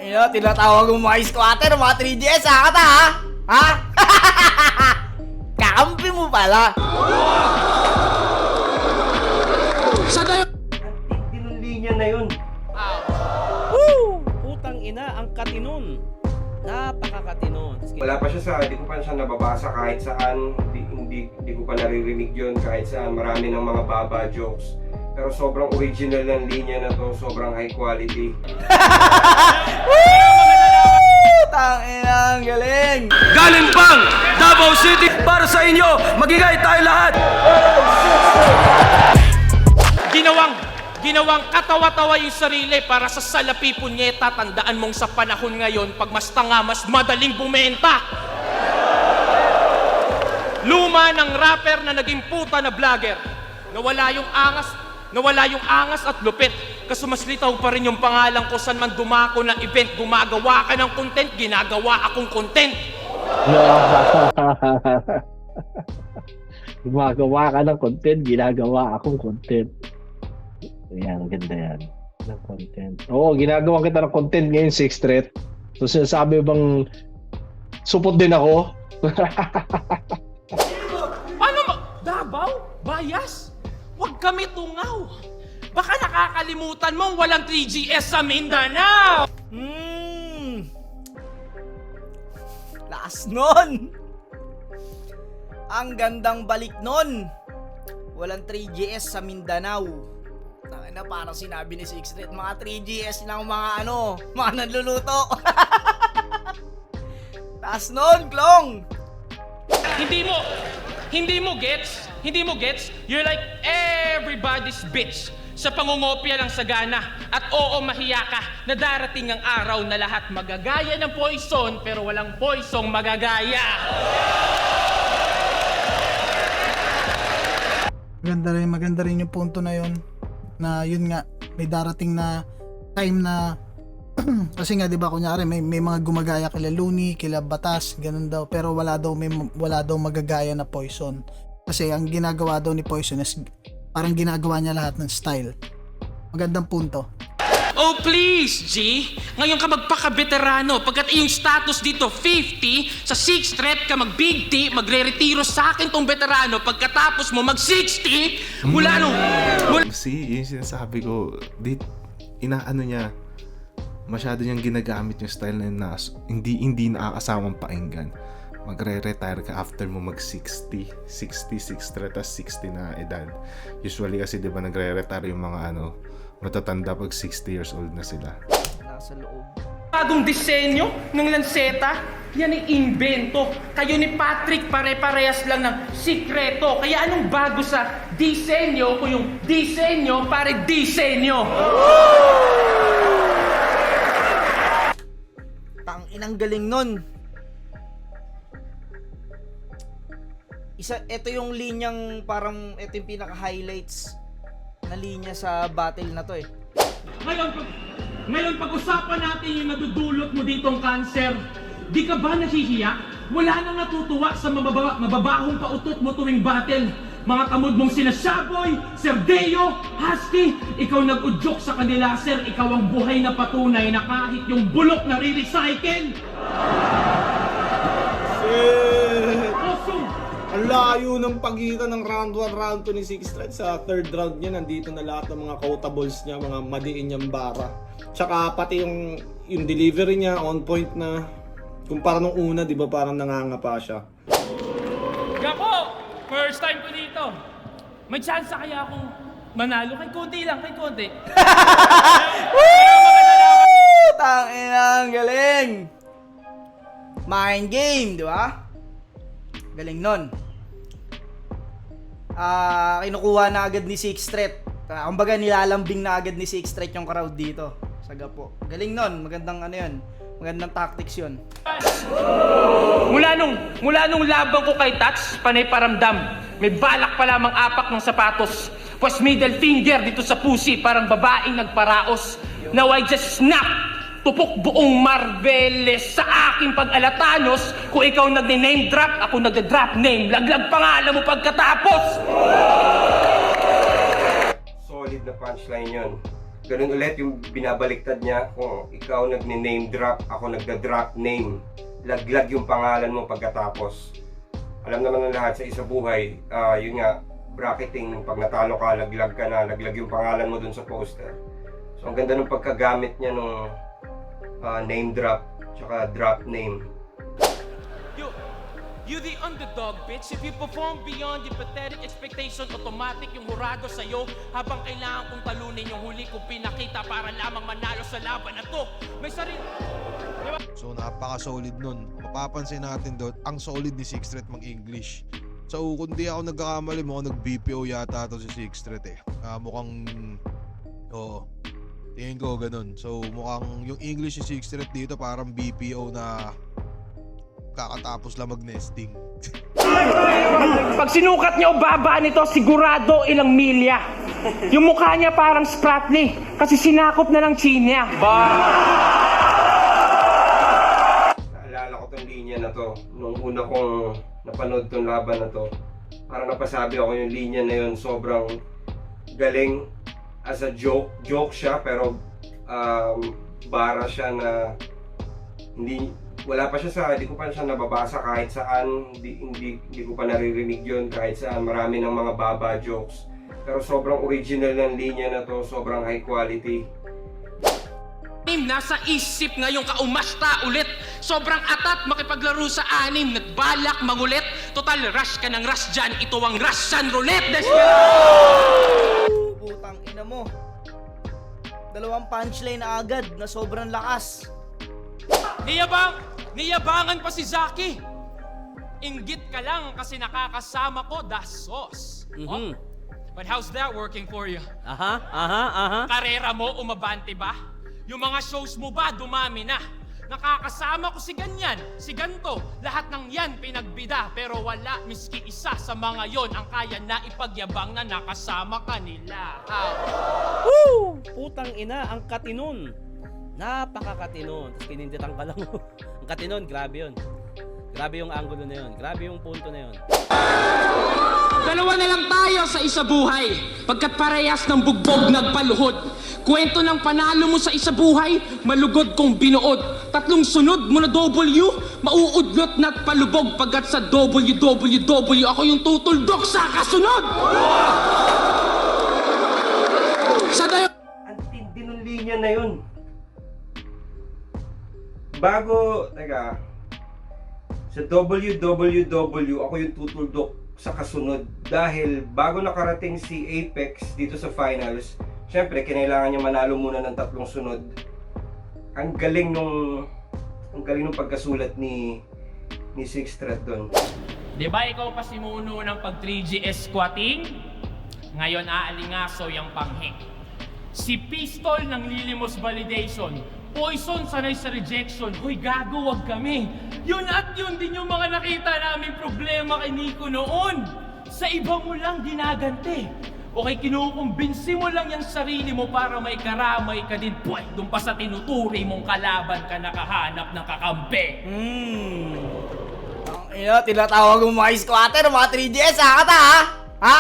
Ayun, tinatawag mo mga squatter, mga 3GS, kata ha? Ha? Kakampi mo pala. Sana yun? Ang ng linya na yun. Woo! Putang ina, ang katinon. Napakakatinon. Wala pa siya di ko pa siya nababasa kahit saan. Hindi ko pa naririnig yun kahit saan. Marami ng mga baba jokes. Pero sobrang original ng linya na to, sobrang high quality. Tangina, ang galing. Galing bang Davao City para sa inyo. Magigay tayo lahat. Ginawang katawa-tawa yung sarili para sa salapi punyeta. Tandaan mong sa panahon ngayon, pag mas tanga, mas madaling bumenta. Luma ng rapper na naging puta na vlogger. Nawala yung angas at lupit. Kaso mas litaw pa rin yung pangalan ko saan man dumako na event. Gumagawa ka ng content, ginagawa akong content. Gumagawa ka ng content, ginagawa akong content. Yan, ganda yan. Ng content. Oo, ginagawa kita ng content ngayon, 6th Street. So, sinasabi bang support din ako? Ano mo? Davao? Bias? Huwag kami tungaw. Baka nakakalimutan mo walang 3GS sa Mindanao. Lakas nun. Ang gandang balik nun. Walang 3GS sa Mindanao. Na parang sinabi ni 6th Street, mga 3GS lang mga mga nanluluto. Taas nun, Klong. Hindi mo gets? You're like everybody's bitch. Sa pangungopia ng sagana. At oo, mahiya ka na darating ang araw na lahat magagaya ng poison pero walang poisong magagaya. Maganda rin yung punto na yun. Na yun nga, may darating na time na kasi nga 'di ba kunyari may mga gumagaya kila Looney, kila Batas, ganun daw, pero wala daw magagaya na Poison. Kasi ang ginagawa daw ni Poison is parang ginagawa niya lahat ng style. Magandang punto. Oh please, G! Ngayon ka magpaka-veterano. Pagkat iyong status dito 50, sa 6th Street ka mag-big T, magre-retiro sa akin tong veterano. Pagkatapos mo mag-60, Kasi yung sinasabi ko, inaano niya, masyado niyang ginagamit yung style na yun na hindi nakakasamang pakinggan. Magre-retire ka after mo mag-60, 6th Street, tas 60 na edad. Usually kasi di ba nagre-retire yung mga matatanda pag 60 years old na sila. Nasa loob. bagong disenyo ng lanseta, yan ay invento. Kayo ni Patrick pare-parehas lang ng sikreto. Kaya anong bago sa disenyo kung yung disenyo pare disenyo? Inang galing nun. Ito yung linyang parang ito yung pinaka-highlights na linya sa battle na to eh. Ngayon pag-usapan natin yung nadudulot mo ditong cancer. Di ka ba nahihiya? Wala nang natutuwa sa mababahong pautot mo tuwing battle. Mga kamod mong sina Shaboy, Sir Deo, Husky, ikaw nag-udyok sa kanila, sir. Ikaw ang buhay na patunay na kahit yung bulok na re-recycle. Awesome! Ang layo ng pagitan ng round 1, round 2 ni 6th Street. Sa third round niya, nandito na lahat ng mga quotables niya, mga madiin niyang bara. Tsaka pati yung delivery niya, on point na. Kumpara nung una, di ba parang nangangapa siya. Gapo! First time ko dito. May chance kaya akong manalo? Kay konti lang, kay konti. Tangina, ang galing! Mind game, di ba? Galing nun. Kinukuha na agad ni 6th Street. Kumbaga nilalambing na agad ni 6th Street yung crowd dito sa Gapo. Galing nun, magandang yun. Magandang tactics yun. Mula nung laban ko kay Tats, panay paramdam. May balak pa lamang apak ng sapatos. Pues middle finger dito sa pusi, parang babaeng nagparaos. Now I just snap! Tupok buong Marveles sa aking pag-alatanos. Kung ikaw nag-name drop, ako nag-drop name. Laglag pangalan mo pagkatapos! Solid na punchline yun. Ganun ulit yung binabaliktad niya. Kung ikaw nag-name drop, ako nagda-drop name. Laglag yung pangalan mo pagkatapos. Alam naman ng lahat sa isa buhay, yun nga, bracketing, pag natalo ka, laglag ka na, laglag yung pangalan mo dun sa poster. So ang ganda ng pagkagamit niya nung name drop, tsaka drop name. You the underdog, bitch. If you perform beyond your pathetic expectation, automatic yung hurado sa'yo. Habang kailangan kong talunin yung huli kong pinakita para lamang manalo sa laban na to. May sarili... So napaka-solid nun. Mapapansin natin doon, ang solid ni Six Threat mag-English. So kung di ako nagkakamali, mukhang nag-BPO yata to si Six Threat eh. Mukhang... Oo. Tingin ko ganun. So mukhang yung English ni Six Threat dito parang BPO na kakatapos lang mag-nesting. Pag sinukat niya o baba nito, sigurado ilang milya. Yung mukha niya parang Spratly kasi sinakop na ng chin niya. Naalala ko tong linya na to. Nung una kong napanood tong laban na to, parang napasabi ako yung linya na yun sobrang galing as a joke. Joke siya pero bara siya na wala pa siya hindi ko pa siya nababasa kahit saan, hindi ko pa naririnig yun kahit saan, marami ng mga baba jokes. Pero sobrang original ng linya na to, sobrang high quality. Nasa isip ngayong kaumasta ulit. Sobrang atat makipaglaro sa anim. Nagbalak mangulit. Total rush ka ng rush dyan. Ito ang Russian roulette. Putang ina mo. Dalawang punchline na agad na sobrang lakas. Niyabangan pa si Zaki. Inggit ka lang kasi nakakasama ko, dasos. Oh, but how's that working for you? Karera mo, umabante ba? Yung mga shows mo ba, dumami na? Nakakasama ko si ganyan, si ganto. Lahat ng yan pinagbida. Pero wala miski isa sa mga yon ang kaya na ipagyabang na nakasama kanila. Woo! Putang ina, ang katinon. Napakakatinon. Tapos kininditan ka lang. Ang katinon, grabe yun. Grabe yung angulo na yun. Grabe yung punto na yun. Dalawa na lang tayo sa isa buhay. Pagkat parehas ng bugbog nagpaluhod. Kwento ng panalo mo sa isa buhay, malugod kong binuod. Tatlong sunod mo na W, mauudlot na't palubog. Pagkat sa WWW, ako yung tutuldok sa kasunod. Sa Ang tindi ng linya na yun. Sa WWW, ako yung tutuldok sa kasunod. Dahil bago nakarating si Apex dito sa finals, syempre, kinailangan niya manalo muna ng 3 sunod. Ang galing nung pagkasulat ni Six Threat doon. Di ba ikaw pa simuno ng pag 3GS squatting? Ngayon aalingaso yung panghing. Si Pistol ng Lilimos Validation. Poison sanay sa rejection. Hoy gago, wag kami. Yun at yun din yung mga nakita namin problema kay Nico noon. Sa iba mo lang ginaganti. Okay, kinukumbinsi mo lang yung sarili mo para may karamay ka din. Puway, doon pa sa tinuturi mong kalaban ka nakahanap ng kakampi. Ang ina, tinatawag mo mga squatter, mga 3DS, kata ha? Ha?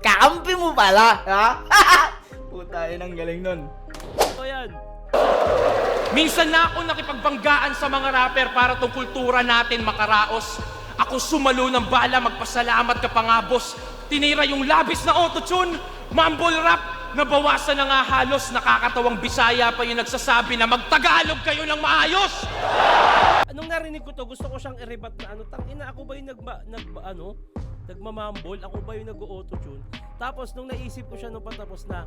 Kakampi mo pala, ha? Puta, yun ang galing nun. Ito yan. Minsan na ako nakipagbanggaan sa mga rapper para tong kultura natin makaraos. Ako sumalo ng bala, magpasalamat ka pa nga boss. Tinira yung labis na autotune, mumble rap, nabawasan na nga halos. Nakakatawang Bisaya pa yung nagsasabi na magtagalog kayo ng maayos. Anong narinig ko to, gusto ko siyang i-rebat na tangina, ako ba yung nagmamumble, ako ba yung nag-auto-tune? Tapos nung naisip ko siya nung patapos na,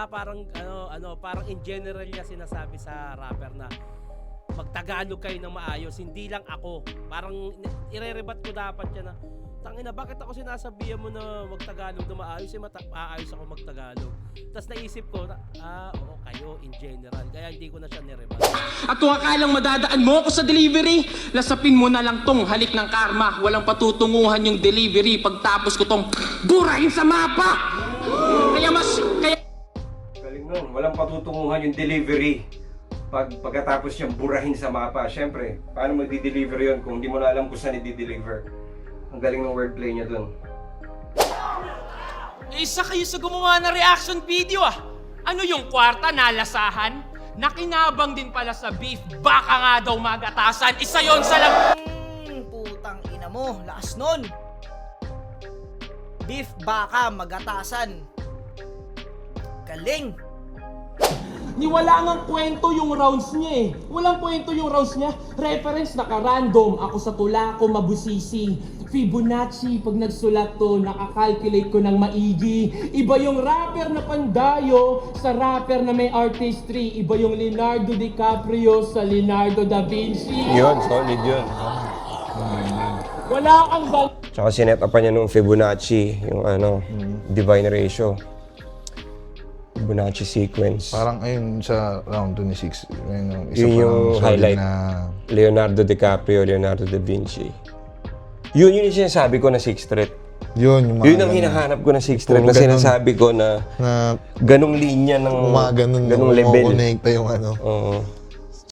parang parang in general niya sinasabi sa rapper na magtagalog kayo ng maayos, hindi lang ako. Parang ire-rebat ko dapat yan na, tangina, bakit ako sinasabihan mo na magtagalog na maayos? Maayos ako magtagalog. Tapos naisip ko na, oo, kayo in general. Kaya hindi ko na siya nirebat. At kung akalang madadaan mo ako sa delivery, lasapin mo na lang tong halik ng karma. Walang patutunguhan yung delivery pagtapos ko tong burahin sa mapa. Galing nun, walang patutunguhan yung delivery. Pagkatapos niyang burahin sa mapa, syempre, paano mo di-deliver yun kung hindi mo na alam kung saan i-deliver? Ang galing ng wordplay niya dun. Isa kayo sa gumawa ng reaction video Ano yung kwarta nalasahan? Nakinabang din pala sa beef, baka nga daw magatasan. Isa yon sa lang... Putang ina mo, lakas nun. Beef baka magatasan. Galing. Ni wala ngang kwento yung rounds niya eh. Walang kwento yung rounds niya. Reference naka-random. Ako sa tula ko mabusisi. Fibonacci, pag nagsulat to, nakakalculate ko ng maigi. Iba yung rapper na pandayo sa rapper na may artistry. Iba yung Leonardo DiCaprio sa Leonardo da Vinci. Yun, solid yun. Wala kang Tsaka sinet up niya nung Fibonacci, yung divine ratio. Fibonacci sequence. Parang ayun sa round 26, isa Yun yung highlight. na Leonardo DiCaprio, Leonardo da Vinci. Yun yung sinasabi ko na Sixth Street. yun yung mga Yun ang hinahanap ko na Sixth Street. Puro Na ganun. sinasabi ko na na ganong linya ng umaga nun ganong level. kumonekta yung Oo.